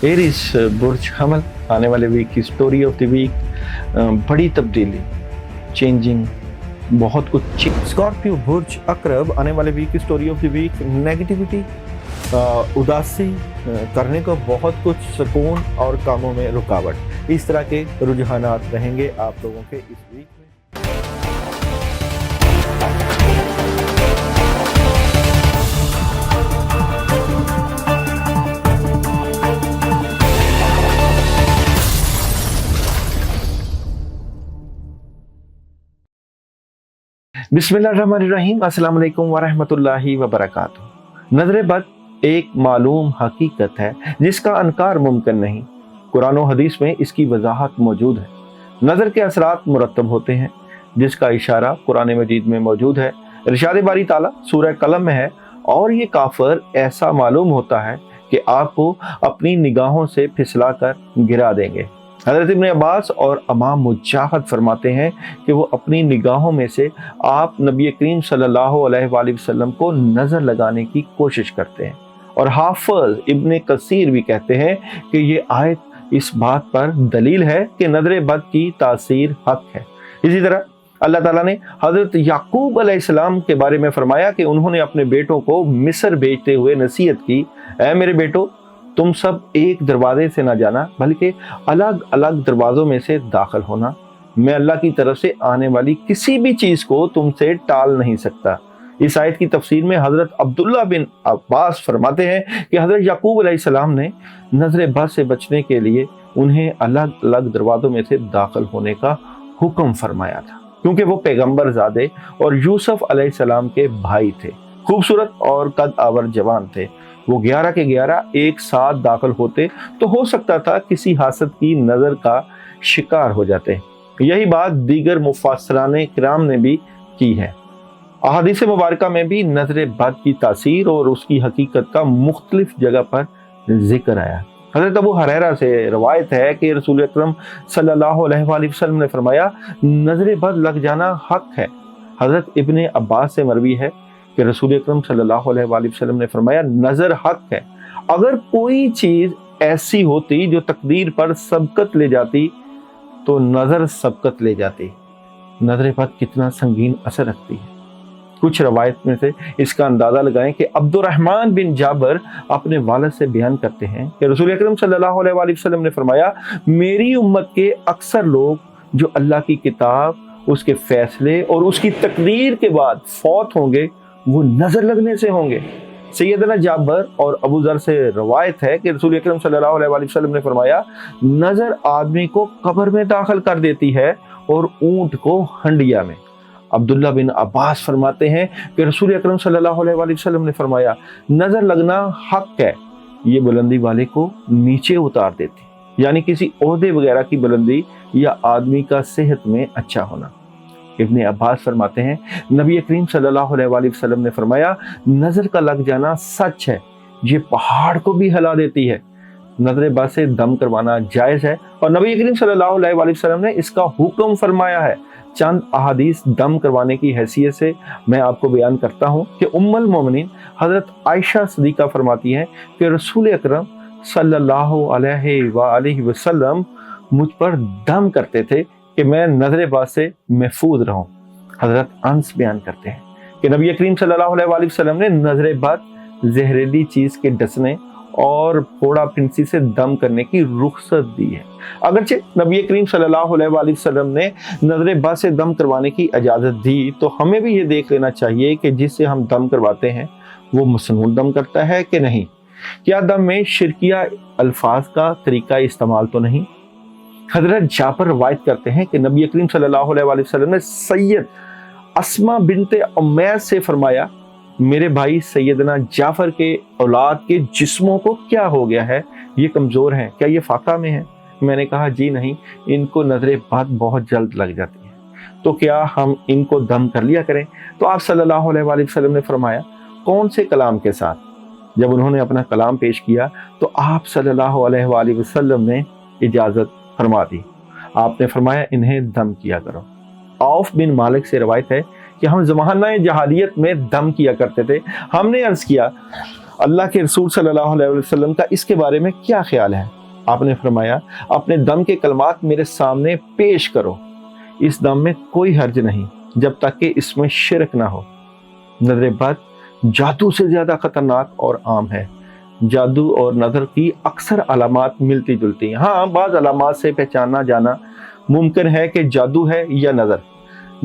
Eris बुर्ज हमल आने वाले वीक की स्टोरी ऑफ द वीक, बड़ी तब्दीली, चेंजिंग, बहुत कुछ। स्कॉर्पियो बुर्ज अकरब आने वाले वीक की story of the week, negativity, उदासी करने को बहुत कुछ, सुकून और कामों में रुकावट, इस तरह के रुझानात रहेंगे आप लोगों के इस वीक में। बिस्मिल्लाहिर्रहमानिर्रहीम, अस्सलाम वालेकुम वरहमतुल्लाहि वबरकातुहू। नज़र बद एक मालूम हकीकत है जिसका अनकार मुमकिन नहीं। कुरान और हदीस में इसकी वजाहत मौजूद है। नज़र के असरात मुरत्तब होते हैं जिसका इशारा कुरान मजीद में मौजूद है। इरशाद बारी ताला सूरह कलम में है, और ये काफिर ऐसा मालूम होता है कि आपको अपनी निगाहों से फिसला कर गिरा देंगे। हज़रत इब्न अब्बास और इमाम मुजाहिद फरमाते हैं कि वो अपनी निगाहों में से आप नबी करीम सल्लल्लाहु अलैहि वसल्लम को नज़र लगाने की कोशिश करते हैं। और हाफिज इब्न कसीर भी कहते हैं कि ये आयत इस बात पर दलील है कि नज़र बद की तासीर हक है। इसी तरह अल्लाह ताला ने हज़रत याकूब अलैहिस्सलाम के बारे में फरमाया कि उन्होंने अपने बेटों को मिस्र भेजते हुए नसीहत की, ऐ मेरे बेटो, तुम सब एक दरवाजे से ना जाना बल्कि अलग अलग दरवाज़ों में से दाखिल होना। मैं अल्लाह की तरफ से आने वाली किसी भी चीज़ को तुमसे टाल नहीं सकता। इस आयत की तफसीर में हज़रत अब्दुल्ला बिन अब्बास फरमाते हैं कि हज़रत याकूब अलैहिस्सलाम ने नज़र बद से बचने के लिए उन्हें अलग अलग दरवाज़ों में से दाखिल होने का हुक्म फरमाया था, क्योंकि वो पैगम्बर ज़ादे और यूसुफ अलैहिस्सलाम के भाई थे। खूबसूरत और कद आवर जवान थे। वो 11 के 11 एक साथ दाखिल होते तो हो सकता था किसी हासद की नज़र का शिकार हो जाते। यही बात दीगर मुफस्सिराने किराम ने भी की है। अहादीस मुबारका में भी नज़र बद की तासीर और उसकी हकीकत का मुख्तलिफ जगह पर जिक्र आया। हज़रत अबू हुरैरा से रवायत है कि रसूल अकरम सल्लल्लाहु अलैहि वसल्लम ने फरमाया, नज़र बद लग जाना हक है। हज़रत इब्न अब्बास से मरवी है कि रसूल अकरम सल्लल्लाहु अलैहि वसल्लम ने फरमाया, नज़र हक है। अगर कोई चीज़ ऐसी होती जो तकदीर पर सबकत ले जाती तो नज़र सबकत ले जाती। नज़र बद कितना संगीन असर रखती है। कुछ रवायत में से इसका अंदाज़ा लगाएं कि अब्दुर्रहमान बिन जाबर अपने वालिद से बयान करते हैं कि रसूल अकरम सल्लल्लाहु अलैहि वसल्लम ने फरमाया, मेरी उम्मत के अक्सर लोग जो अल्लाह की किताब, उसके फैसले और उसकी तकदीर के बाद फौत होंगे वो नज़र लगने से होंगे। सैयदना जाबर और अबू ज़र से रवायत है कि रसूल अकरम सल्लल्लाहु अलैहि वसल्लम ने फरमाया, नज़र आदमी को कब्र में दाखिल कर देती है और ऊंट को हंडिया में। अब्दुल्ला बिन अब्बास फरमाते हैं कि रसूल अकरम सल्लल्लाहु अलैहि वसल्लम ने फरमाया, नज़र लगना हक है, ये बुलंदी वाले को नीचे उतार देती, यानी किसी ओहदे वगैरह की बुलंदी या आदमी का सेहत में अच्छा होना। इब्न अब्बास फरमाते हैं, नबी करीम सल्लल्लाहु अलैहि वसल्लम ने फरमाया, नज़र का लग जाना सच है, ये पहाड़ को भी हिला देती है। नज़र बद से दम करवाना जायज़ है और नबी करीम सल्लल्लाहु अलैहि वसल्लम ने इसका हुक्म फरमाया है। चंद अहादीस दम करवाने की हैसियत से मैं आपको बयान करता हूँ कि उम्मुल मोमिनीन हज़रत आयशा सिद्दीक़ा फरमाती हैं कि रसूल अकरम सल्लल्लाहु अलैहि वसल्लम मुझ पर दम करते थे कि मैं नज़र बद से महफूज रहूं। हज़रत अंस बयान करते हैं कि नबी करीम सल्लल्लाहु अलैहि वसल्लम ने नज़र बद जहरीली चीज़ के डसने और फोड़ा फिंसी से दम करने की रुख्सत दी है। अगरचे नबी करीम सल्लल्लाहु अलैहि वसल्लम ने नज़र बद से दम करवाने की इजाज़त दी, तो हमें भी ये देख लेना चाहिए कि जिससे हम दम करवाते हैं वो मसनून दम करता है कि नहीं। क्या दम में शिरकिया अल्फाज का तरीका इस्तेमाल तो नहीं। हज़रत जाबर रवायत करते हैं कि नबी करीम सल्लल्लाहु अलैहि वसल्लम ने सैयद अस्मा बिनते उमैस से फरमाया, मेरे भाई सैयदना जाफर के औलाद के जिस्मों को क्या हो गया है, ये कमज़ोर हैं, क्या ये फाका में हैं? मैंने कहा, जी नहीं, इनको नज़र बद बहुत जल्द लग जाती है, तो क्या हम इनको दम कर लिया करें? तो आप सल्लल्लाहु अलैहि वसल्लम ने फरमाया, कौन से कलाम के साथ? जब उन्होंने अपना कलाम पेश किया तो आप सल्लल्लाहु अलैहि वसल्लम ने इजाज़त फरमा दी। आपने फरमाया, इन्हें दम किया करो। औफ बिन मालिक से रवायत है कि हम ज़माना जहालियत में दम किया करते थे। हमने अर्ज़ किया, अल्लाह के रसूल सल्लल्लाहु अलैहि वसल्लम का इसके बारे में क्या ख्याल है? आपने फरमाया, अपने दम के कलमात मेरे सामने पेश करो, इस दम में कोई हर्ज नहीं जब तक कि इसमें शिरक ना हो। नजर बद जादू से ज़्यादा ख़तरनाक और आम है। जादू और नज़र की अक्सर अलामात मिलती जुलती हैं। हाँ, बाज़ अलामात से पहचाना जाना मुमकिन है कि जादू है या नज़र।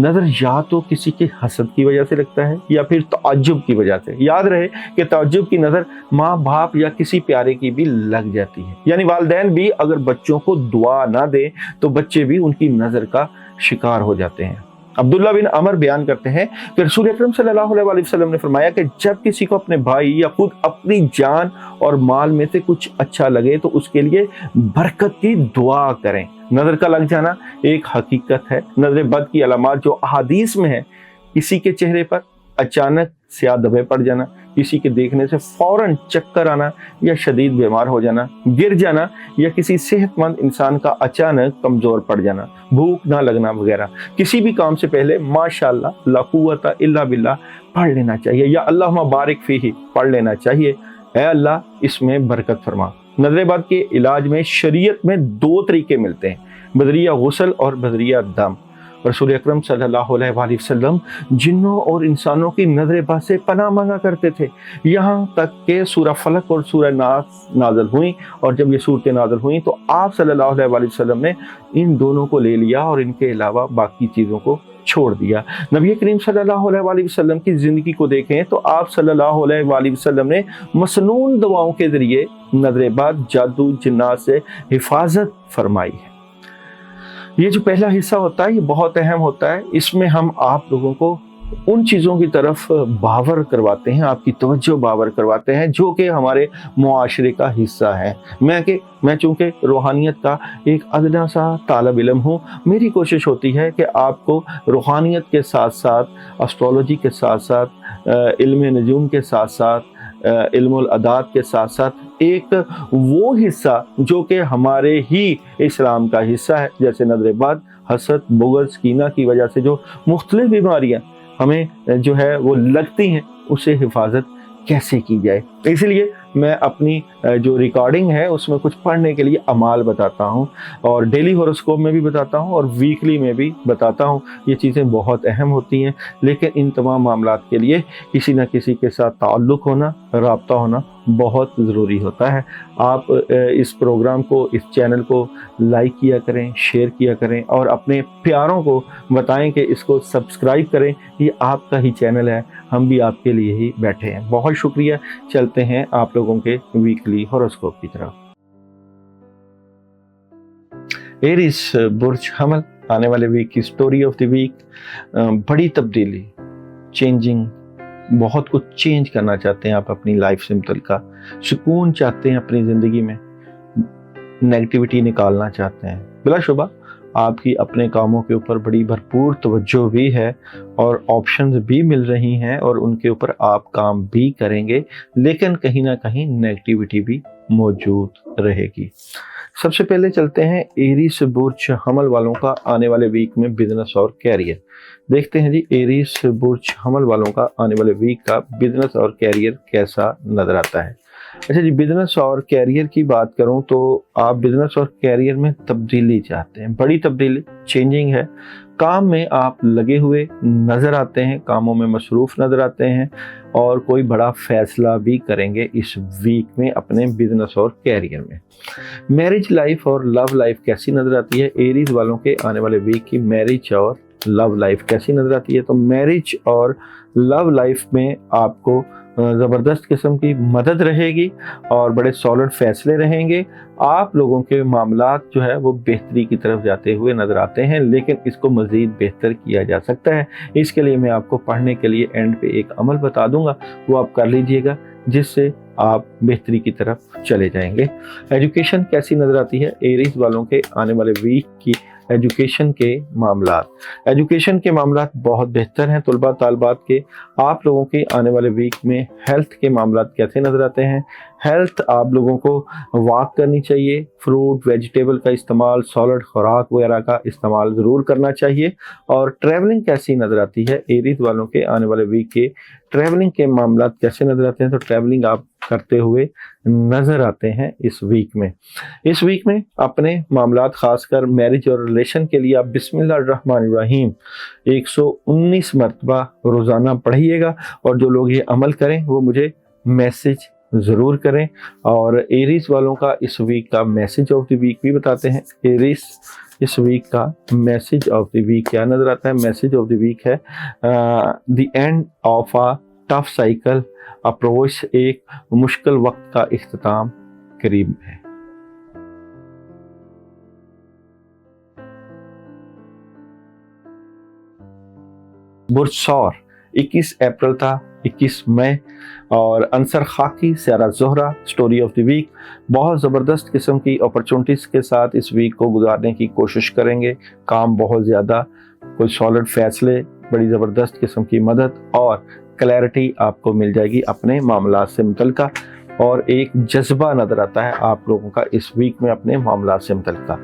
नज़र या तो किसी के हसद की वजह से लगता है या फिर ताज्जुब की वजह से। याद रहे कि ताज्जुब की नज़र माँ बाप या किसी प्यारे की भी लग जाती है, यानी वालिदैन भी अगर बच्चों को दुआ ना दें तो बच्चे भी उनकी नज़र का शिकार हो जाते हैं। अब्दुल्ला बिन अमर बयान करते हैं कि रसूल अकरम सल्लल्लाहु अलैहि वसल्लम ने फरमाया कि जब किसी को अपने भाई या खुद अपनी जान और माल में से कुछ अच्छा लगे तो उसके लिए बरकत की दुआ करें। नज़र का लग जाना एक हकीकत है। नज़र बद की अलामात जो अहादीस में है, किसी के चेहरे पर अचानक स्याह धब्बे पड़ जाना, किसी के देखने से फौरन चक्कर आना या शदीद बीमार हो जाना, गिर जाना या किसी सेहतमंद इंसान का अचानक कमज़ोर पड़ जाना, भूख ना लगना वगैरह। किसी भी काम से पहले माशाअल्लाह ला कुव्वता इल्ला बिल्लाह पढ़ लेना चाहिए या अल्लाहुम्मा बारिक फीही पढ़ लेना चाहिए, ऐ अल्लाह इसमें बरकत फरमा। नज़र बद के इलाज में शरीयत में 2 तरीके मिलते हैं, बदरिया गुस्ल और बदरिया दम। रसूल अकरम सल्लल्लाहु अलैहि वसल्लम जिन्नों और इंसानों की नज़र बद से पनाह मांगा करते थे, यहाँ तक कि सूरह फलक और सूरह नास नाज़िल हुई, और जब ये सूरतें नाज़िल हुई तो आप सल्लल्लाहु अलैहि वसल्लम ने इन दोनों को ले लिया और इनके अलावा बाकी चीज़ों को छोड़ दिया। नबी करीम सल्लल्लाहु अलैहि वसल्लम की ज़िंदगी को देखें तो आप सल्लल्लाहु अलैहि वसल्लम ने मसनून दवाओं के ज़रिए नज़र बद, जादू, जिन्नात से हिफाजत फरमाई है। ये जो पहला हिस्सा होता है ये बहुत अहम होता है। इसमें हम आप लोगों को उन चीज़ों की तरफ बावर करवाते हैं, आपकी तवज्जो बावर करवाते हैं जो कि हमारे मुआशरे का हिस्सा है। मैं चूँकि रूहानियत का एक अदना सा तालिब इल्म हूँ, मेरी कोशिश होती है कि आपको रूहानियत के साथ साथ, एस्ट्रोलॉजी के साथ साथ, इल्म नजूम के साथ साथ, इल्मुल अदात के साथ साथ एक वो हिस्सा जो कि हमारे ही इस्लाम का हिस्सा है, जैसे नज़र बद, हसद, बुग़्ज़, कीना की वजह से जो मुख्तलिफ बीमारियाँ हमें जो है वो लगती हैं, उससे हिफाजत कैसे की जाए। इसलिए मैं अपनी जो रिकॉर्डिंग है उसमें कुछ पढ़ने के लिए अमाल बताता हूँ, और डेली हॉरोस्कोप में भी बताता हूँ और वीकली में भी बताता हूँ। ये चीज़ें बहुत अहम होती हैं, लेकिन इन तमाम मामलात के लिए किसी न किसी के साथ ताल्लुक़ होना, राब्ता होना बहुत ज़रूरी होता है। आप इस प्रोग्राम को, इस चैनल को लाइक किया करें, शेयर किया करें और अपने प्यारों को बताएं कि इसको सब्सक्राइब करें। ये आपका ही चैनल है, हम भी आपके लिए ही बैठे हैं। बहुत शुक्रिया। चलते हैं आप लोगों के वीकली हॉरोस्कोप की तरफ। एरीज बुर्ज हमल, आने वाले वीक की स्टोरी ऑफ द वीक, बड़ी तब्दीली, चेंजिंग, बहुत कुछ चेंज करना चाहते हैं आप अपनी लाइफ से मुतल्लिका, सुकून चाहते हैं अपनी ज़िंदगी में, नेगेटिविटी निकालना चाहते हैं। बिलाशुबा आपकी अपने कामों के ऊपर बड़ी भरपूर तवज्जो भी है और ऑप्शंस भी मिल रही हैं और उनके ऊपर आप काम भी करेंगे, लेकिन कहीं ना कहीं नेगेटिविटी भी मौजूद रहेगी। सबसे पहले चलते हैं एरीज बुर्ज हमल वालों का आने वाले वीक में बिजनेस और कैरियर। देखते हैं जी एरीज बुर्ज हमल वालों का आने वाले वीक का बिजनेस और कैरियर कैसा नजर आता है। अच्छा जी, बिजनेस और कैरियर की बात करूं तो आप बिजनेस और कैरियर में तब्दीली चाहते हैं, बड़ी तब्दीली, चेंजिंग है। काम में आप लगे हुए नज़र आते हैं, कामों में मसरूफ़ नज़र आते हैं और कोई बड़ा फैसला भी करेंगे इस वीक में अपने बिजनेस और कैरियर में। मैरिज लाइफ और लव लाइफ कैसी नज़र आती है एरीज वालों के आने वाले वीक की? मैरिज और लव लाइफ कैसी नज़र आती है? तो मैरिज और लव लाइफ में आपको ज़बरदस्त किस्म की मदद रहेगी और बड़े सॉलिड फैसले रहेंगे। आप लोगों के मामलात जो है वो बेहतरी की तरफ जाते हुए नज़र आते हैं, लेकिन इसको मज़ीद बेहतर किया जा सकता है। इसके लिए मैं आपको पढ़ने के लिए एंड पे एक अमल बता दूंगा, वो आप कर लीजिएगा, जिससे आप बेहतरी की तरफ चले जाएंगे। एजुकेशन कैसी नज़र आती है एरीज वालों के आने वाले वीक की? एजुकेशन के मामलात बहुत बेहतर हैं तुलबा तालबात के। आप लोगों के आने वाले वीक में हेल्थ के मामलात कैसे नज़र आते हैं? हेल्थ आप लोगों को वॉक करनी चाहिए, फ्रूट वेजिटेबल का इस्तेमाल, सॉलिड खुराक वगैरह का इस्तेमाल ज़रूर करना चाहिए। और ट्रैवलिंग कैसी नज़र आती है एरीज वालों के आने वाले वीक के ट्रैवलिंग के मामला कैसे नज़र आते हैं? तो ट्रैवलिंग आप करते हुए नज़र आते हैं इस वीक में। इस वीक में अपने मामलात खासकर मैरिज और रिलेशन के लिए आप बिस्मिल्लाहिर्रहमानिर्रहीम 119 मरतबा रोज़ाना पढ़िएगा, और जो लोग ये अमल करें वो मुझे मैसेज ज़रूर करें। और एरीज वालों का इस वीक का मैसेज ऑफ द वीक भी बताते हैं। एरीज इस वीक का मैसेज ऑफ द वीक क्या नज़र आता है? मैसेज ऑफ द वीक है the end of a tough cycle approach, एक मुश्किल वक्त का इख्तिताम करीब है। बुर्ज सौर 21 अप्रैल था, 21 मई, और अंसर खाकी सारा Zohra story of the week. बहुत ज़बरदस्त किस्म की अपॉर्चुनिटीज़ के साथ इस वीक को गुजारने की कोशिश करेंगे। काम बहुत ज़्यादा, कोई सॉलिड फैसले, बड़ी ज़बरदस्त किस्म की मदद और क्लैरिटी आपको मिल जाएगी अपने मामलात से मुतल्लिका, और एक जज्बा नज़र आता है आप लोगों का इस वीक में अपने मामलात से मुतल्लिका।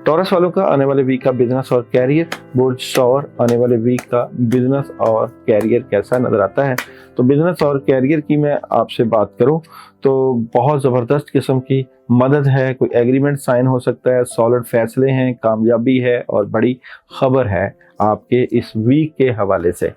टॉरस वालों का आने वाले वीक का बिजनेस और कैरियर, बुर्ज सौर आने वाले वीक का बिजनेस और कैरियर कैसा नज़र आता है? तो बिजनेस और कैरियर की मैं आपसे बात करूं तो बहुत ज़बरदस्त किस्म की मदद है, कोई एग्रीमेंट साइन हो सकता है, सॉलिड फैसले हैं, कामयाबी है और बड़ी खबर है आपके इस वीक के हवाले से।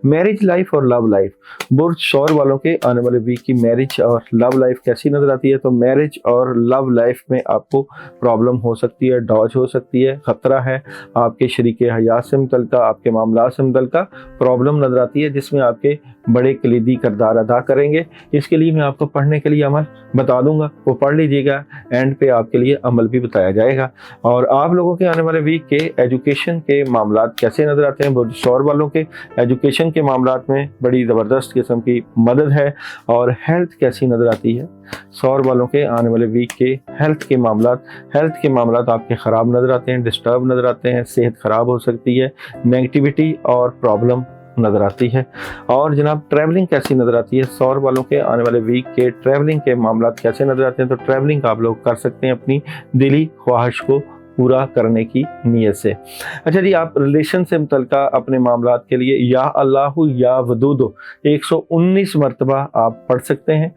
मैरिज लाइफ और लव लाइफ, बुर्ज सौर वालों के आने वाले वीक की मैरिज और लव लाइफ कैसी नज़र आती है? तो मैरिज और लव लाइफ में आपको प्रॉब्लम हो सकती है, डॉज हो सकती है, ख़तरा है, आपके शरीके हयात से मुतल्लिका, आपके मामला से मुतल्लिका प्रॉब्लम नज़र आती है, जिसमें आपके बड़े कलीदी किरदार अदा करेंगे। इसके लिए मैं आपको पढ़ने के लिए अमल बता दूंगा, वो पढ़ लीजिएगा, एंड पे आपके लिए अमल भी बताया जाएगा। और आप लोगों के आने वाले वीक के एजुकेशन के मामला कैसे नज़र आते हैं? बुर्ज सौर वालों के एजुकेशन के मामला में बड़ी ज़बरदस्त किस्म की मदद है। और हेल्थ कैसी नज़र आती है? सौर वालों के आने वाले वीक के हेल्थ के मामला आपके ख़राब नज़र आते हैं, डिस्टर्ब नज़र आते हैं, सेहत ख़राब हो सकती है, नेगेटिविटी और प्रॉब्लम नज़र आती है। और जनाब ट्रैवलिंग कैसी नज़र आती है? सौर वालों के आने वाले वीक के ट्रैवलिंग के मामला कैसे नज़र आते हैं? तो ट्रैवलिंग आप लोग कर सकते हैं अपनी दिली ख्वाहिश को पूरा करने की नीयत से। अच्छा जी, आप रिलेशन से मुतल्लिका अपने मामलात के लिए या अल्लाहु या वदूदो 119 मरतबा आप पढ़ सकते हैं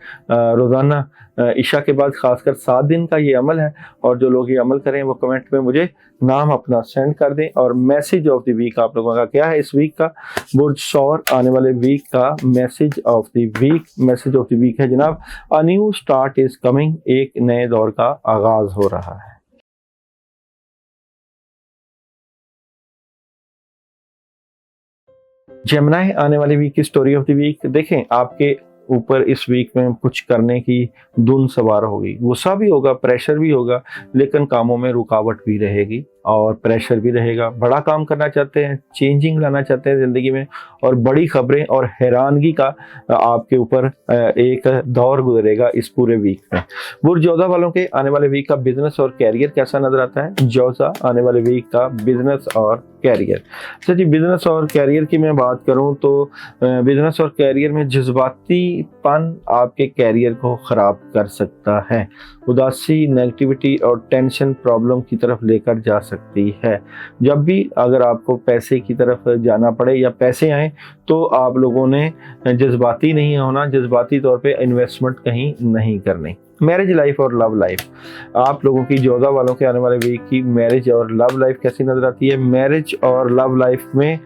रोज़ाना इशा के बाद, खासकर 7 दिन का ये अमल है। और जो लोग ये अमल करें वो कमेंट में मुझे नाम अपना सेंड कर दें। और मैसेज ऑफ द वीक आप लोगों का क्या है इस वीक का? बुर्ज सौर आने वाले वीक का मैसेज ऑफ द वीक है जनाब, a new start is coming, एक नए दौर का आगाज हो रहा है। जेमिनी आने वाली वीक की स्टोरी ऑफ द वीक, देखें आपके ऊपर इस वीक में कुछ करने की धुन सवार होगी, गुस्सा भी होगा, प्रेशर भी होगा, लेकिन कामों में रुकावट भी रहेगी और प्रेशर भी रहेगा। बड़ा काम करना चाहते हैं, चेंजिंग लाना चाहते हैं ज़िंदगी में, और बड़ी खबरें और हैरानगी का आपके ऊपर एक दौर गुजरेगा इस पूरे वीक में। बुर्ज जौज़ा वालों के आने वाले वीक का बिजनेस और कैरियर कैसा नज़र आता है? जौज़ा आने वाले वीक का बिजनेस और कैरियर। अच्छा जी, बिजनेस और कैरियर की मैं बात करूं तो बिजनेस और कैरियर में जज्बातीपन आपके कैरियर को ख़राब कर सकता है। उदासी, नेगेटिविटी और टेंशन प्रॉब्लम की तरफ लेकर जा सकती है। जब भी अगर आपको पैसे की तरफ जाना पड़े या पैसे आए तो आप लोगों ने जज्बाती नहीं होना, जज्बाती तौर पे इन्वेस्टमेंट कहीं नहीं करनी। मैरिज लाइफ और लव लाइफ, आप लोगों की जौज़ा वालों के आने वाले वीक की मैरिज और लव लाइफ कैसी नज़र आती है? मैरिज और लव लाइफ में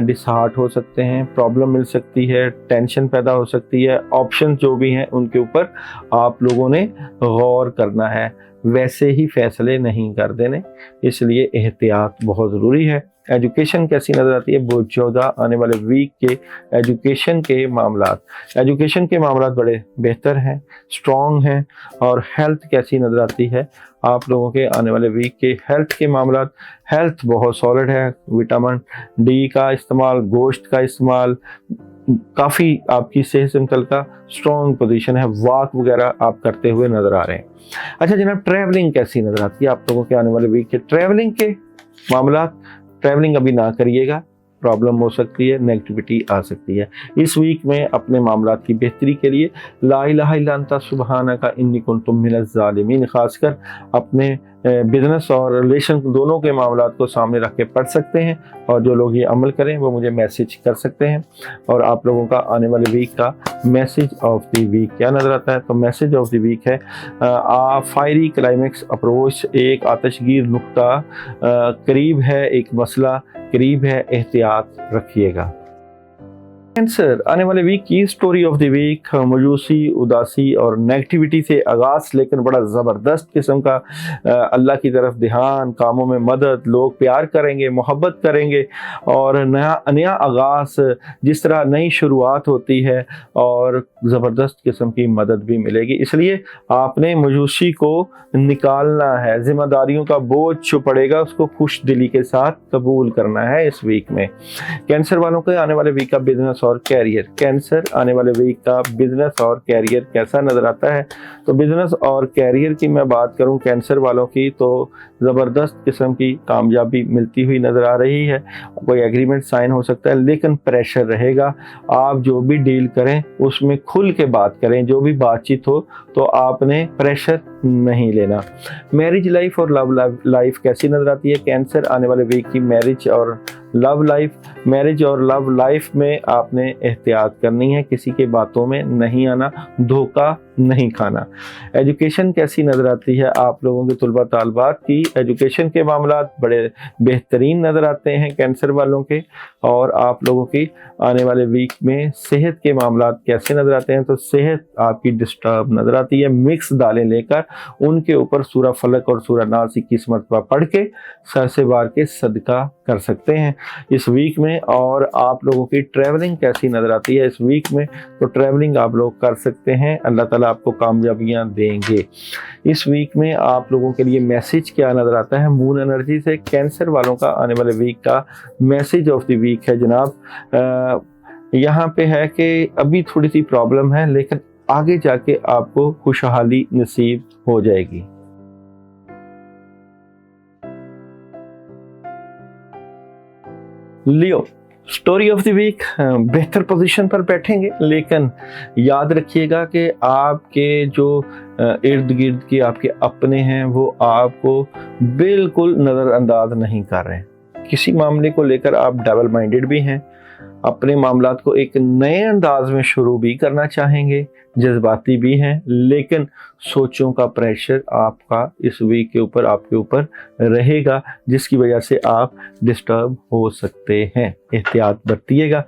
डिसहार्ट हो सकते हैं, प्रॉब्लम मिल सकती है, टेंशन पैदा हो सकती है। ऑप्शन जो भी हैं उनके ऊपर आप लोगों ने गौर करना है, वैसे ही फैसले नहीं कर देने, इसलिए एहतियात बहुत ज़रूरी है। एजुकेशन कैसी नज़र आती है? बुर्ज जौज़ा आने वाले वीक के एजुकेशन के मामलात बड़े बेहतर हैं, स्ट्रॉन्ग हैं। और हेल्थ कैसी नज़र आती है? आप लोगों के आने वाले वीक के हेल्थ के मामलात, हेल्थ बहुत सॉलिड है, विटामिन डी का इस्तेमाल, गोश्त का इस्तेमाल, काफ़ी आपकी सेहत से मुतल्लिका स्ट्रॉन्ग पोजीशन है, वॉक वगैरह आप करते हुए नज़र आ रहे हैं। अच्छा जनाब, ट्रैवलिंग कैसी नज़र आती है आप लोगों के आने वाले वीक के? ट्रैवलिंग के मामलात, ट्रैवलिंग अभी ना करिएगा, प्रॉब्लम हो सकती है, नेगेटिविटी आ सकती है। इस वीक में अपने मामलात की बेहतरी के लिए ला इलाहा इल्ला अंता सुब्हानका इन्नी कुन्तु मिनज़ ज़ालिमीन खासकर अपने बिजनेस और रिलेशन दोनों के मामलात को सामने रख के पढ़ सकते हैं, और जो लोग ये अमल करें वो मुझे मैसेज कर सकते हैं। और आप लोगों का आने वाले वीक का मैसेज ऑफ द वीक क्या नज़र आता है? तो मैसेज ऑफ द वीक है फायरी क्लाइमेक्स अप्रोच, एक आतशगीर नुक्ता करीब है, एक मसला करीब है, एहतियात रखिएगा। कैंसर, आने वाले वीक की स्टोरी ऑफ द वीक मायूसी, उदासी और नेगेटिविटी से आगाज, लेकिन बड़ा ज़बरदस्त किस्म का अल्लाह की तरफ ध्यान, कामों में मदद, लोग प्यार करेंगे, मोहब्बत करेंगे, और नया आगाज, जिस तरह नई शुरुआत होती है, और ज़बरदस्त किस्म की मदद भी मिलेगी। इसलिए आपने मायूसी को निकालना है, जिम्मेदारियों का बोझ जो पड़ेगा उसको खुश दिली के साथ कबूल करना है इस वीक में। कैंसर वालों के आने वाले वीक का बिजनेस और कैरियर, कैंसर आने वाले वीक का बिजनेस और कैरियर कैसा नजर आता है? तो बिजनेस और कैरियर की मैं बात करूं कैंसर वालों की, तो ज़बरदस्त किस्म की कामयाबी मिलती हुई नज़र आ रही है। कोई एग्रीमेंट साइन हो सकता है, लेकिन प्रेशर रहेगा। आप जो भी डील करें उसमें खुल के बात करें, जो भी बातचीत हो तो आपने प्रेशर नहीं लेना। मैरिज लाइफ और लव लाइफ कैसी नज़र आती है? कैंसर आने वाले वीक की मैरिज और लव लाइफ में आपने एहतियात करनी है, किसी के बातों में नहीं आना, धोखा नहीं खाना। एजुकेशन कैसी नज़र आती है? आप लोगों के तुलबा तालबात की एजुकेशन के मामलात बड़े बेहतरीन नज़र आते हैं कैंसर वालों के। और आप लोगों की आने वाले वीक में सेहत के मामलात कैसे नज़र आते हैं? तो सेहत आपकी डिस्टर्ब नज़र आती है। मिक्स दालें लेकर उनके ऊपर सूरह फलक और सूरह नास 21 मरतबा पढ़ के सर से बार के सदका कर सकते हैं इस वीक में। और आप लोगों की ट्रैवलिंग कैसी नज़र आती है इस वीक में? तो ट्रैवलिंग आप लोग कर सकते हैं, अल्लाह ताला आपको कामयाबियां देंगे। इस वीक में आप लोगों के लिए मैसेज क्या नज़र आता है मून एनर्जी से? कैंसर वालों का आने वाले वीक का मैसेज ऑफ द वीक है जनाब, यहाँ पे है कि अभी थोड़ी सी प्रॉब्लम है, लेकिन आगे जाके आपको खुशहाली नसीब हो जाएगी। लियो, स्टोरी ऑफ द वीक, बेहतर पोजीशन पर बैठेंगे, लेकिन याद रखिएगा कि आपके जो इर्द गिर्द के आपके अपने हैं वो आपको बिल्कुल नज़रअंदाज नहीं कर रहे हैं। किसी मामले को लेकर आप डबल माइंडेड भी हैं, अपने मामलात को एक नए अंदाज में शुरू भी करना चाहेंगे, जज्बाती भी हैं, लेकिन सोचों का प्रेशर आपका इस वीक के ऊपर आपके ऊपर रहेगा, जिसकी वजह से आप डिस्टर्ब हो सकते हैं। एहतियात बरतिएगा।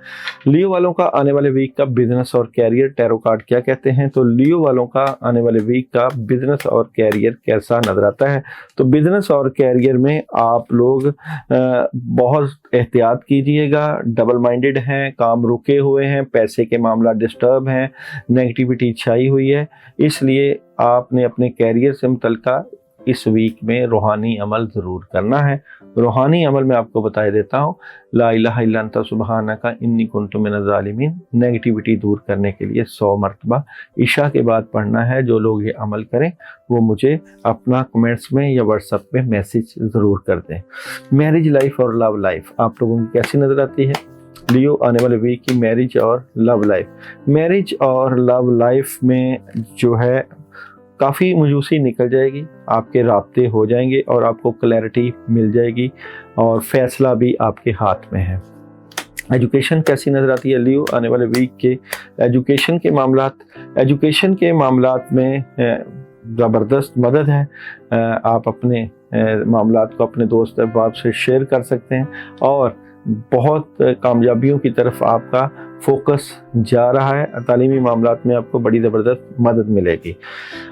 लियो वालों का आने वाले वीक का बिजनेस और कैरियर, टैरो कार्ड क्या कहते हैं? तो लियो वालों का आने वाले वीक का बिजनेस और कैरियर कैसा नजर आता है? तो बिजनेस और कैरियर में आप लोग बहुत एहतियात कीजिएगा। डबल माइंडेड हैं, काम रुके हुए हैं, पैसे के मामला डिस्टर्ब हैं, नेगेटिविटी छाई हुई है, इसलिए आपने अपने कैरियर से मुतल्लिका इस वीक में रूहानी अमल ज़रूर करना है। रूहानी अमल मैं आपको बता देता हूँ, ला इलाहा इल्ला अंता सुब्हानका इन्नी कुन्तु मिनज़ ज़ालिमीन, नेगेटिविटी दूर करने के लिए 100 मरतबा इशा के बाद पढ़ना है। जो लोग ये अमल करें वो मुझे अपना कमेंट्स में या व्हाट्सएप में मैसेज ज़रूर कर दें। मैरिज लाइफ और लव लाइफ आप लोगों की कैसी नज़र आती है? लियो आने वाले वीक की मैरिज और लव लाइफ में जो है काफ़ी मायूसी निकल जाएगी, आपके राब्ते हो जाएंगे और आपको क्लैरिटी मिल जाएगी और फैसला भी आपके हाथ में है। एजुकेशन कैसी नज़र आती है लियो आने वाले वीक के? एजुकेशन के मामलात में ज़बरदस्त मदद है। आप अपने मामलात को अपने दोस्त अहबाब से शेयर कर सकते हैं और बहुत कामयाबियों की तरफ आपका फोकस जा रहा है। तालीमी मामलात में आपको बड़ी ज़बरदस्त मदद मिलेगी।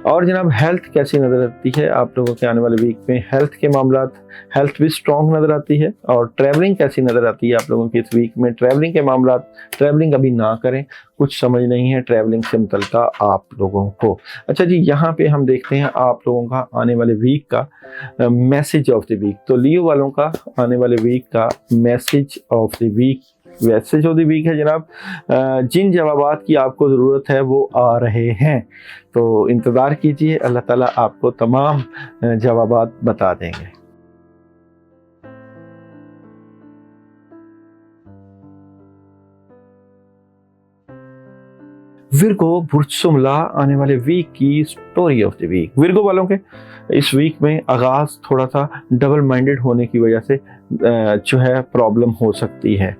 और जनाब हेल्थ कैसी नज़र आती है आप लोगों के आने वाले वीक में? हेल्थ के मामलात, हेल्थ भी स्ट्रॉन्ग नज़र आती है। और ट्रैवलिंग कैसी नज़र आती है आप लोगों की इस वीक में? ट्रैवलिंग के मामलात, ट्रैवलिंग अभी ना करें, कुछ समझ नहीं है ट्रैवलिंग से मुतल्लिका आप लोगों को। अच्छा जी, यहाँ पे हम देखते हैं आप लोगों का आने वाले वीक का मैसेज ऑफ द वीक। तो लियो वालों का आने वाले वीक का मैसेज ऑफ द वीक है जनाब, जिन जवाबात की आपको ज़रूरत है वो आ रहे हैं, तो इंतज़ार कीजिए, अल्लाह ताला आपको तमाम जवाबात बता देंगे। विर्गो बुर्ज आने वाले वीक की story of the week. Virgo वालों के इस वीक में आगाज थोड़ा सा डबल माइंडेड होने की वजह से जो है प्रॉब्लम हो सकती है।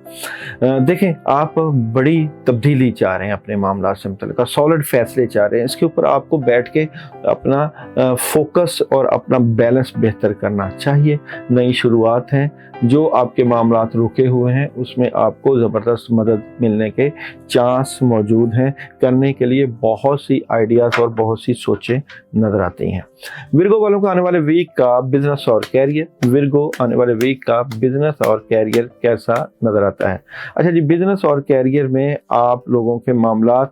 देखें, आप बड़ी तब्दीली चाह रहे हैं अपने मामला से मुतल्लिक, सॉलिड फैसले चाह रहे हैं, इसके ऊपर आपको बैठ के अपना फोकस और अपना बैलेंस बेहतर करना चाहिए। नई शुरुआत है, जो आपके मामला रुके हुए हैं उसमें आपको ज़बरदस्त मदद मिलने के चांस मौजूद हैं। करने के लिए बहुत सी आइडियाज़ और बहुत सी सोचें नज़र आती हैं। विर्गो वालों को आने वाले वीक का बिजनेस और कैरियर, विर्गो आने वाले वीक का बिजनेस और कैरियर कैसा नज़र आता है? अच्छा जी, बिजनेस और कैरियर में आप लोगों के मामला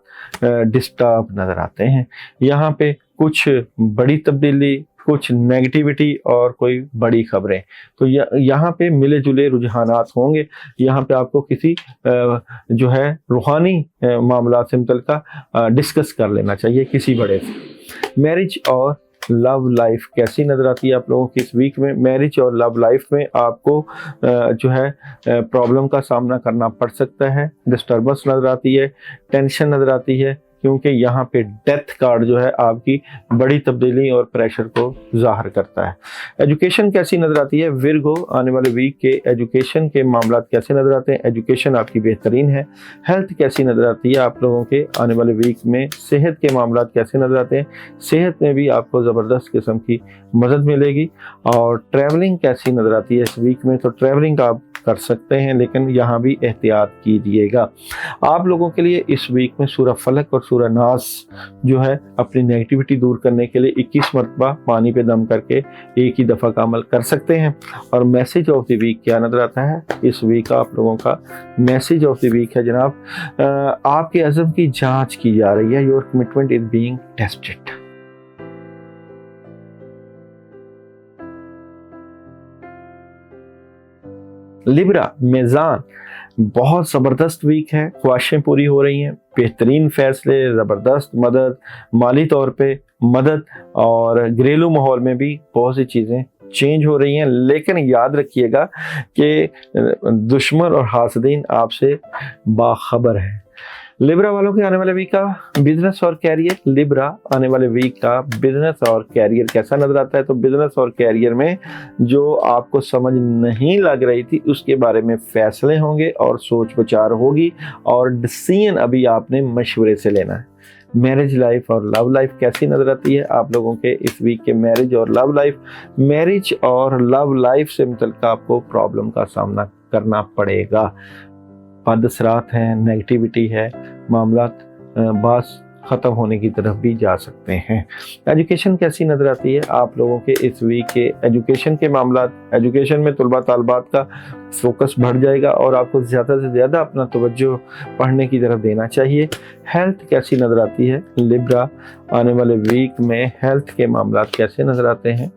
डिस्टर्ब नज़र आते हैं। यहाँ पे कुछ बड़ी तब्दीली, कुछ नेगेटिविटी और कोई बड़ी खबरें, तो यहाँ पे मिले जुले रुझानात होंगे। यहाँ पे आपको किसी जो है रूहानी मामला से मुतल्लिका डिस्कस कर लेना चाहिए किसी बड़े से। मैरिज और लव लाइफ कैसी नज़र आती है आप लोगों की इस वीक में? मैरिज और लव लाइफ में आपको जो है प्रॉब्लम का सामना करना पड़ सकता है। डिस्टर्बेंस नज़र आती है, टेंशन नज़र आती है, क्योंकि यहाँ पे डेथ कार्ड जो है आपकी बड़ी तब्दीली और प्रेशर को ज़ाहिर करता है। एजुकेशन कैसी नज़र आती है? विर्गो आने वाले वीक के एजुकेशन के मामला कैसे नज़र आते हैं? एजुकेशन आपकी बेहतरीन है। हेल्थ कैसी नज़र आती है आप लोगों के आने वाले वीक में? सेहत के मामला कैसे नज़र आते हैं? सेहत में भी आपको ज़बरदस्त किस्म की मदद मिलेगी। और ट्रैवलिंग कैसी नज़र आती है इस वीक में? तो ट्रैवलिंग आप कर सकते हैं, लेकिन यहाँ भी एहतियात कीजिएगा। आप लोगों के लिए इस वीक में सूरह फलक और सूरह नास जो है अपनी नेगेटिविटी दूर करने के लिए 21 मरतबा पानी पे दम करके एक ही दफ़ा का अमल कर सकते हैं। और मैसेज ऑफ द वीक क्या नज़र आता है इस वीक का? आप लोगों का मैसेज ऑफ द वीक है जनाब, आपके अज़म की जांच की जा रही है। Your commitment is being tested. Libra मेज़ान, बहुत ज़बरदस्त वीक है। ख्वाहिशें पूरी हो रही हैं, बेहतरीन फैसले, ज़बरदस्त मदद, माली तौर पे मदद, और घरेलू माहौल में भी बहुत सी चीज़ें चेंज हो रही हैं। लेकिन याद रखिएगा कि दुश्मन और हासदीन आपसे बाखबर हैं। लिब्रा वालों के आने वाले वीक का बिजनेस और कैरियर, लिब्रा आने वाले वीक का बिजनेस और कैरियर कैसा नजर आता है? तो बिजनेस और कैरियर में जो आपको समझ नहीं लग रही थी उसके बारे में फैसले होंगे और सोच विचार होगी, और डिसीजन अभी आपने मशवरे से लेना है। मैरिज लाइफ और लव लाइफ कैसी नजर आती है आप लोगों के इस वीक के मैरिज और लव लाइफ? मैरिज और लव लाइफ से मुतल्लिक आपको प्रॉब्लम का सामना करना पड़ेगा। बदअसरात हैं, नेगेटिविटी है, मामला बस ख़त्म होने की तरफ भी जा सकते हैं। एजुकेशन कैसी नज़र आती है आप लोगों के इस वीक के एजुकेशन के मामला? एजुकेशन में तलबा तालबात का फोकस बढ़ जाएगा और आपको ज़्यादा से ज़्यादा अपना तवज्जो पढ़ने की तरफ देना चाहिए। हेल्थ कैसी नज़र आती है लिब्रा आने वाले वीक में? हेल्थ के मामला कैसे नज़र आते हैं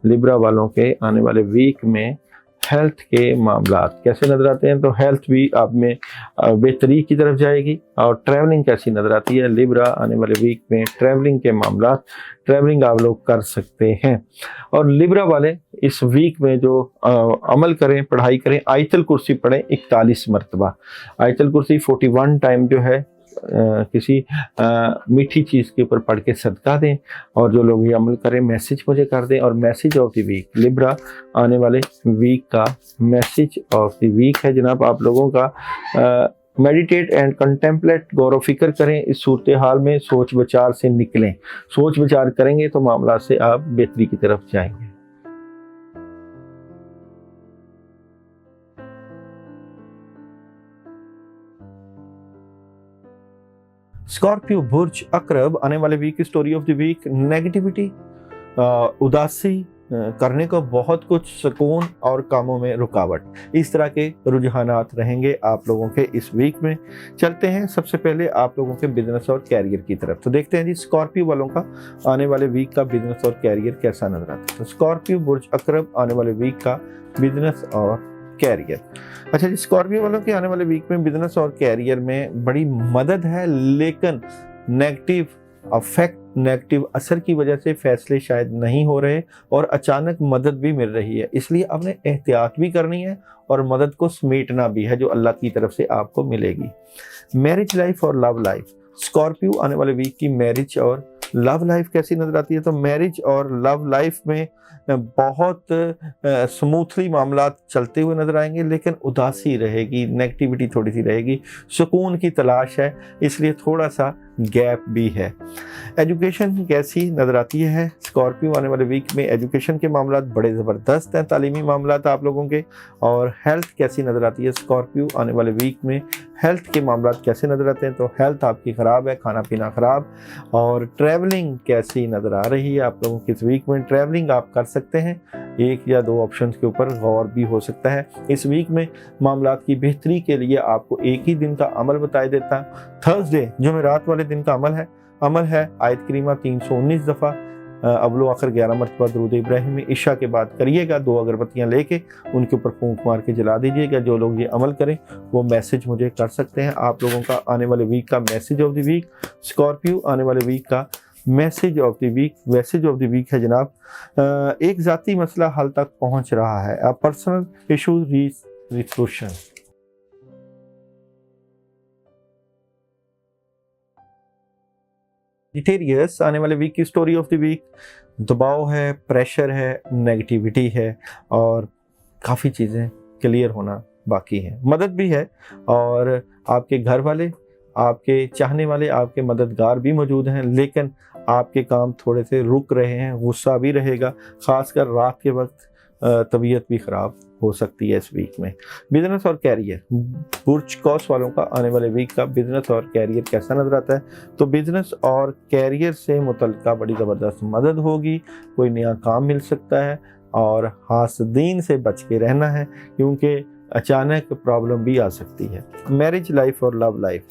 लिब्रा वालों के आने वाले वीक में? हेल्थ के मामला कैसे नज़र आते हैं? तो हेल्थ भी आप में बेहतरी की तरफ जाएगी। और ट्रैवलिंग कैसी नज़र आती है लिब्रा आने वाले वीक में? ट्रैवलिंग के मामला, ट्रैवलिंग आप लोग कर सकते हैं। और लिब्रा वाले इस वीक में जो अमल करें, पढ़ाई करें, आयतल कुर्सी पढ़ें 41 मरतबा। आयतल कुर्सी 41 टाइम जो है किसी मीठी चीज़ के ऊपर पढ़ के सदका दें। और जो लोग ये अमल करें मैसेज मुझे कर दें। और message of the week Libra आने वाले वीक का मैसेज ऑफ द वीक है जनाब, आप लोगों का मेडिटेट एंड कंटेम्पलेट, गौर व फिक्र करें इस सूरत हाल में, सोच विचार से निकलें। सोच विचार करेंगे तो मामला से आप बेहतरी की तरफ जाएंगे। स्कॉर्पियो बुर्ज अकरब आने वाले वीक की story of the week, negativity, उदासी करने को बहुत कुछ, सुकून और कामों में रुकावट, इस तरह के रुझानात रहेंगे आप लोगों के इस वीक में। चलते हैं सबसे पहले आप लोगों के बिजनेस और कैरियर की तरफ। तो देखते हैं जी स्कॉर्पियो वालों का आने वाले वीक का बिजनेस और कैरियर कैसा नजर आता है। तो स्कॉर्पियो बुर्ज अकरब आने वाले वीक का बिजनेस और कैरियर। अच्छा जी, स्कॉर्पियो वालों के आने वाले वीक में बिजनेस और कैरियर में बड़ी मदद है, लेकिन नेगेटिव अफेक्ट, नेगेटिव असर की वजह से फैसले शायद नहीं हो रहे और अचानक मदद भी मिल रही है। इसलिए आपने एहतियात भी करनी है और मदद को समेटना भी है जो अल्लाह की तरफ से आपको मिलेगी। मैरिज लाइफ और लव लाइफ, स्कॉर्पियो आने वाले वीक की मैरिज और लव लाइफ कैसी नजर आती है? तो मैरिज और लव लाइफ में बहुत स्मूथली मामला चलते हुए नजर आएंगे, लेकिन उदासी रहेगी, नेगेटिविटी थोड़ी सी रहेगी, सुकून की तलाश है, इसलिए थोड़ा सा गैप भी है। एजुकेशन कैसी नजर आती है? स्कॉर्पियो आने वाले वीक में एजुकेशन के मामला बड़े ज़बरदस्त हैं, तालीमी मामला आप लोगों के। और हेल्थ कैसी नज़र आती है? स्कॉर्पियो आने वाले वीक में हेल्थ के मामला कैसे नज़र आते हैं? तो हेल्थ आपकी ख़राब है, खाना पीना ख़राब। और ट्रैवलिंग कैसी नज़र आ रही है आप लोगों की इस वीक में? ट्रैवलिंग आप कर सकते हैं, 1 या 2 ऑप्शंस के ऊपर गौर भी हो सकता है। इस वीक में मामलात की बेहतरी के लिए आपको एक ही दिन का अमल बताया देता है, थर्सडे जुमेरात वाले दिन का अमल है आयत करीमा 319 दफ़ा अव्वलो आखिर 11 मरतबा दरूद इब्राहिम में इशा के बाद करिएगा। 2 अगरबत्तियाँ लेके उनके ऊपर फूंक मार के जला दीजिएगा। जो लोग ये अमल करें वो मैसेज मुझे कर सकते हैं। आप लोगों का आने वाले वीक का message of the week, Scorpio आने वाले वीक का मैसेज ऑफ द वीक है जनाब, एक ज़ाती मसला हल तक पहुँच रहा है, अ पर्सनल इशू रिसोल्यूशन। डिटेरियस आने वाले वीक की स्टोरी ऑफ द वीक, दबाव है, प्रेशर है, नेगेटिविटी है और काफ़ी चीज़ें क्लियर होना बाकी हैं। मदद भी है और आपके घर वाले, आपके चाहने वाले, आपके मददगार भी मौजूद हैं, लेकिन आपके काम थोड़े से रुक रहे हैं, गुस्सा भी रहेगा, ख़ासकर रात के वक्त तबीयत भी ख़राब हो सकती है इस वीक में। बिजनेस और कैरियर, बुर्ज कौस वालों का आने वाले वीक का बिजनेस और कैरियर कैसा नजर आता है? तो बिजनेस और कैरियर से मुतल्लिका बड़ी ज़बरदस्त मदद होगी, कोई नया काम मिल सकता है और हासदीन से बच के रहना है क्योंकि अचानक प्रॉब्लम भी आ सकती है। मैरिज लाइफ और लव लाइफ,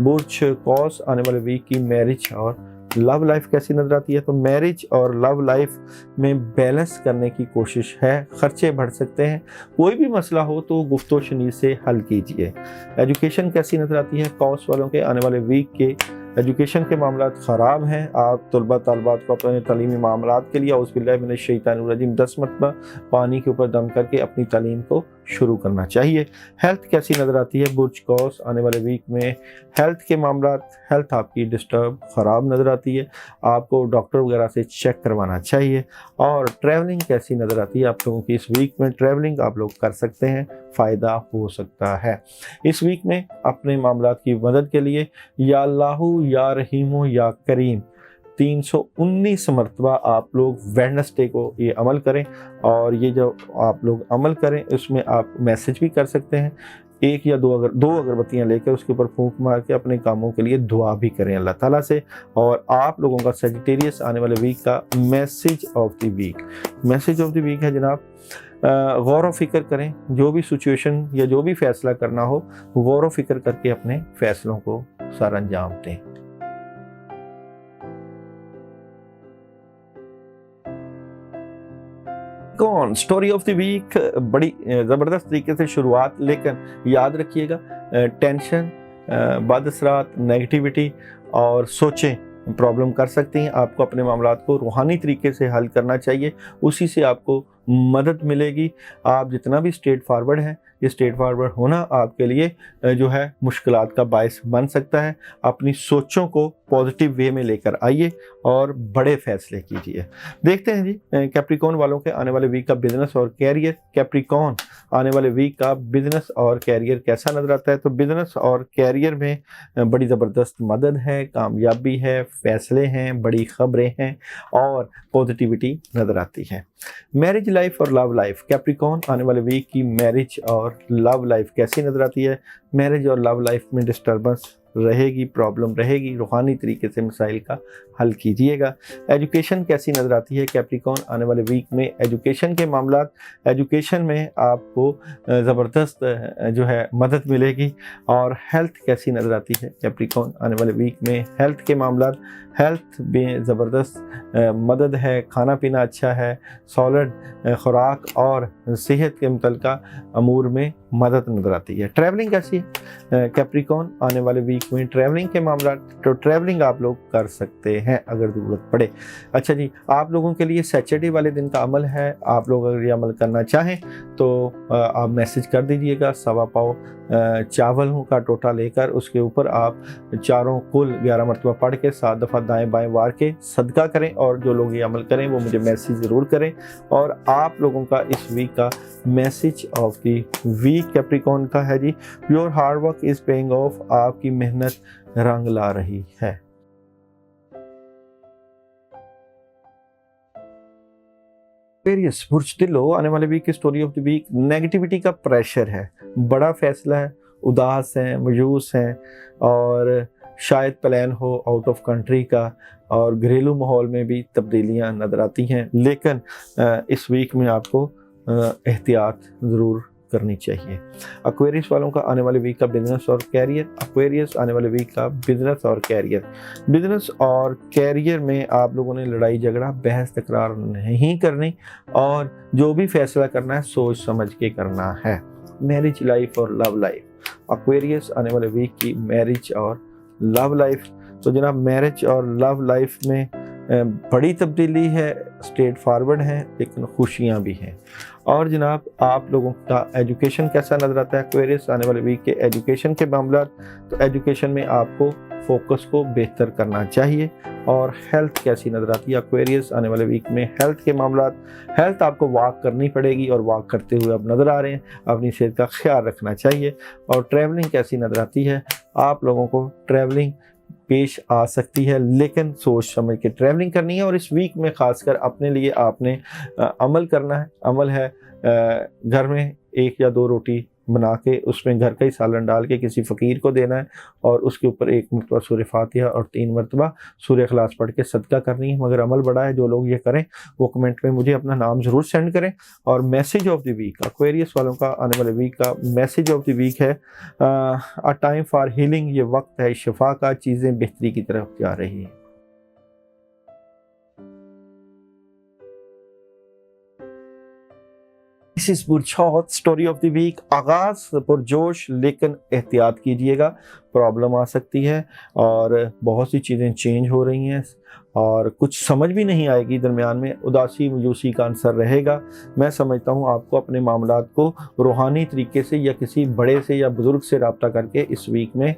बुर्ज कौस आने वाले वीक की मैरिज और लव लाइफ कैसी नजर आती है? तो मैरिज और लव लाइफ में बैलेंस करने की कोशिश है, खर्चे बढ़ सकते हैं, कोई भी मसला हो तो गुफ्तो शनी से हल कीजिए। एजुकेशन कैसी नजर आती है? कौस वालों के आने वाले वीक के एजुकेशन के मामला ख़राब हैं। आप तलबा तलबात को अपने तालीमी मामलात के लिए औज़ुबिल्लाहिमिनश्शैतानिर्रजीम 10 मरतबा पानी के ऊपर दम करके अपनी तालीम को शुरू करना चाहिए। हेल्थ कैसी नज़र आती है? बुर्ज कौस आने वाले वीक में हेल्थ के मामला, हेल्थ आपकी डिस्टर्ब ख़राब नज़र आती है, आपको डॉक्टर वगैरह से चेक करवाना चाहिए। और ट्रैवलिंग कैसी नज़र आती है आप लोगों की इस वीक में? ट्रैवलिंग आप लोग कर सकते हैं, फ़ायदा हो सकता है। इस वीक में अपने मामलात की मदद के लिए या अल्लाहु या रहीमो या करीम 319 मरतबा आप लोग वेडनेसडे को ये अमल करें। और ये जो आप लोग अमल करें उसमें आप मैसेज भी कर सकते हैं, 1 या 2 अगरबत्तियाँ लेकर उसके ऊपर फूंक मार के अपने कामों के लिए दुआ भी करें अल्लाह ताला से। और आप लोगों का सेजिटेरियस आने वाले वीक का मैसेज ऑफ द वीक है जनाब, गौर व फिक्र करें, जो भी सिचुएशन या जो भी फैसला करना हो गौर व फिक्र करके अपने फैसलों को सर अंजाम दें। कौन स्टोरी ऑफ द वीक, बड़ी ज़बरदस्त तरीके से शुरुआत, लेकिन याद रखिएगा टेंशन, बदअसरात, नेगेटिविटी और सोचें प्रॉब्लम कर सकती हैं। आपको अपने मामलात को रूहानी तरीके से हल करना चाहिए, उसी से आपको मदद मिलेगी। आप जितना भी स्ट्रेट फॉरवर्ड हैं, ये स्ट्रेट फॉरवर्ड होना आपके लिए जो है मुश्किलात का बायस बन सकता है। अपनी सोचों को पॉजिटिव वे में लेकर आइए और बड़े फैसले कीजिए। देखते हैं जी कैप्रिकॉन वालों के आने वाले वीक का बिजनेस और कैरियर। कैप्रिकॉन आने वाले वीक का बिजनेस और कैरियर कैसा नजर आता है? तो बिजनेस और कैरियर में बड़ी ज़बरदस्त मदद है, कामयाबी है, फैसले हैं, बड़ी खबरें हैं और पॉजिटिविटी नज़र आती है। मैरिज लाइफ और लव लाइफ, कैप्रिकॉन आने वाले वीक की मैरिज और लव लाइफ कैसी नज़र आती है? मैरिज और लव लाइफ में डिस्टर्बेंस रहेगी, प्रॉब्लम रहेगी, रूहानी तरीके से मसाइल का हल कीजिएगा। एजुकेशन कैसी नज़र आती है? कैप्रिकॉन आने वाले वीक में एजुकेशन के मामलात, एजुकेशन में आपको ज़बरदस्त जो है मदद मिलेगी। और हेल्थ कैसी नज़र आती है? कैप्रिकॉन आने वाले वीक में हेल्थ के मामलात, हेल्थ में ज़बरदस्त मदद है, खाना पीना अच्छा है, सॉलिड खुराक और सेहत के मुतल्लिका अमूर में मदद नज़र आती है। ट्रैवलिंग कैसी है? कैप्रिकॉन आने वाले वीक वीक में ट्रैवलिंग के मामला, तो ट्रैवलिंग आप लोग कर सकते हैं अगर ज़रूरत पड़े। अच्छा जी, आप लोगों के लिए सैटरडे वाले दिन का अमल है, आप लोग अगर ये अमल करना चाहें तो आप मैसेज कर दीजिएगा, 1.25 पाव चावलों का टोटा लेकर उसके ऊपर आप चारों कुल 11 मरतबा पढ़ के 7 दफ़ा दाएं बाएं वार के सदका करें, और जो लोग ये अमल करें वो मुझे मैसेज ज़रूर करें। और आप लोगों का इस वीक का message of the week Capricorn का है जी, your hard work is paying off, आपकी मेहनत रंग ला रही है। एक्वेरियस बुर्ज दिलो, आने वाले वीक की story of the week, negativity का प्रेशर है, बड़ा फैसला है, उदास हैं, मायूस हैं, और शायद प्लान हो आउट ऑफ कंट्री का, और घरेलू माहौल में भी तब्दीलियां नज़र आती हैं। लेकिन इस वीक में आपको एहतियात ज़रूर करनी चाहिए। एक्वेरियस वालों का आने वाले वीक का बिजनेस और कैरियर, एक्वेरियस आने वाले वीक का बिजनेस और कैरियर, बिजनेस और कैरियर में आप लोगों ने लड़ाई झगड़ा बहस तकरार नहीं करनी, और जो भी फैसला करना है सोच समझ के करना है। मैरिज लाइफ और लव लाइफ, एक्वेरियस आने वाले वीक की मैरिज और लव लाइफ, तो जनाब मैरिज और लव लाइफ में बड़ी तब्दीली है, स्ट्रेट फॉरवर्ड है, लेकिन खुशियाँ भी हैं। और जनाब आप लोगों का एजुकेशन कैसा नज़र आता है एक्वेरियस आने वाले वीक के एजुकेशन के मामला, तो एजुकेशन में आपको फोकस को बेहतर करना चाहिए। और हेल्थ कैसी नज़र आती है एक्वेरियस आने वाले वीक में, हेल्थ के मामला, हेल्थ आपको वॉक करनी पड़ेगी और वॉक करते हुए अब नज़र आ रहे हैं, अपनी सेहत का ख्याल रखना चाहिए। और ट्रैवलिंग कैसी नज़र आती है, आप लोगों को ट्रैवलिंग पेश आ सकती है, लेकिन सोच समझ के ट्रैवलिंग करनी है। और इस वीक में ख़ासकर अपने लिए आपने अमल करना है। अमल है घर में 1 या 2 रोटी बना के उसमें घर का ही सालन डाल के किसी फ़कीर को देना है, और उसके ऊपर 1 मरतबा सूरह फातिहा और 3 मरतबा सूरह इखलास पढ़ के सदका करनी है। मगर अमल बड़ा है, जो लोग ये करें वो कमेंट में मुझे अपना नाम ज़रूर सेंड करें। और message of the week, Aquarius वालों का आने वाले वीक का मैसेज ऑफ द वीक है अ टाइम फॉर हीलिंग, ये वक्त है शिफा का, चीज़ें बेहतरी की तरफ जा रही हैं। दिस इज बुरछौत स्टोरी ऑफ द वीक, आगाज पुरजोश, लेकिन एहतियात कीजिएगा, प्रॉब्लम आ सकती है और बहुत सी चीज़ें चेंज हो रही हैं और कुछ समझ भी नहीं आएगी, दरमियान में उदासी मायूसी का अंसर रहेगा। मैं समझता हूँ आपको अपने मामलात को रूहानी तरीके से या किसी बड़े से या बुज़ुर्ग से रब्ता करके इस वीक में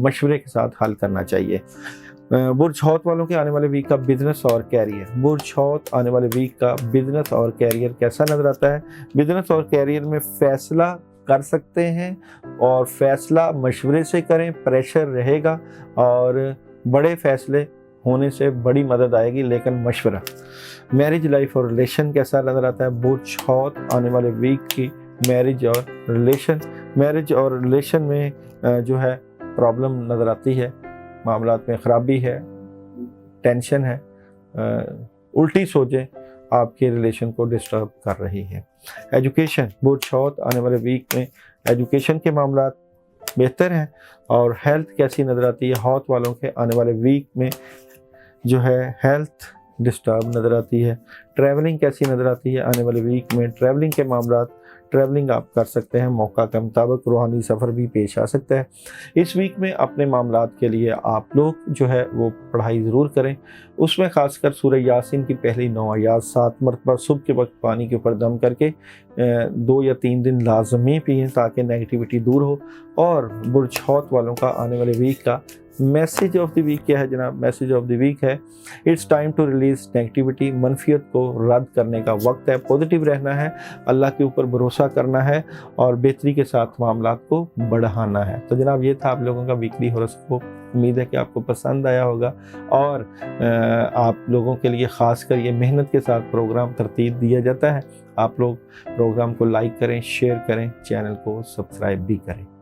मशवरे के साथ हल करना चाहिए। बुर्ज हौत वालों के आने वाले वीक का बिजनेस और कैरियर, बुर्ज हौत आने वाले वीक का बिजनेस और कैरियर कैसा नजर आता है। बिजनेस और कैरियर में फैसला कर सकते हैं और फैसला मशवरे से करें, प्रेशर रहेगा और बड़े फैसले होने से बड़ी मदद आएगी, लेकिन मशवरा। मैरिज लाइफ और रिलेशन कैसा नजर आता है। बुर्ज हौत आने वाले वीक की मैरिज और रिलेशन, मैरिज और रिलेशन में जो है प्रॉब्लम नज़र आती है, मामलात में ख़राबी है, टेंशन है, उल्टी सोचें आपके रिलेशन को डिस्टर्ब कर रही है। एजुकेशन, बुर्ज हौत आने वाले वीक में एजुकेशन के मामलात बेहतर हैं। और हेल्थ कैसी नज़र आती है। हौत वालों के आने वाले वीक में जो है हेल्थ डिस्टर्ब नज़र आती है। ट्रैवलिंग कैसी नज़र आती है आने वाले वीक में। ट्रैवलिंग के मामलात, ट्रैवलिंग आप कर सकते हैं, मौका के मुताबिक रूहानी सफ़र भी पेश आ सकता है। इस वीक में अपने मामलात के लिए आप लोग जो है वो पढ़ाई ज़रूर करें, उसमें ख़ासकर सूरह यासीन की पहली 9 आयात 7 मरतबा सुबह के वक्त पानी के ऊपर दम करके 2 या 3 दिन लाजमी पिएँ ताकि नेगेटिविटी दूर हो। और बुर्ज हौत वालों का आने वाले वीक का मैसेज ऑफ द वीक क्या है जनाब। मैसेज ऑफ द वीक है it's time to release negativity, मनफियत को रद्द करने का वक्त है, पॉजिटिव रहना है, अल्लाह के ऊपर भरोसा करना है और बेहतरी के साथ मामलात को बढ़ाना है। तो जनाब ये था आप लोगों का वीकली हॉरोस्कोप। उम्मीद है कि आपको पसंद आया होगा और आप लोगों के लिए ख़ास कर ये मेहनत के साथ प्रोग्राम तरतीब दिया जाता है। आप लोग प्रोग्राम को लाइक करें, शेयर करें, चैनल को सब्सक्राइब भी करें।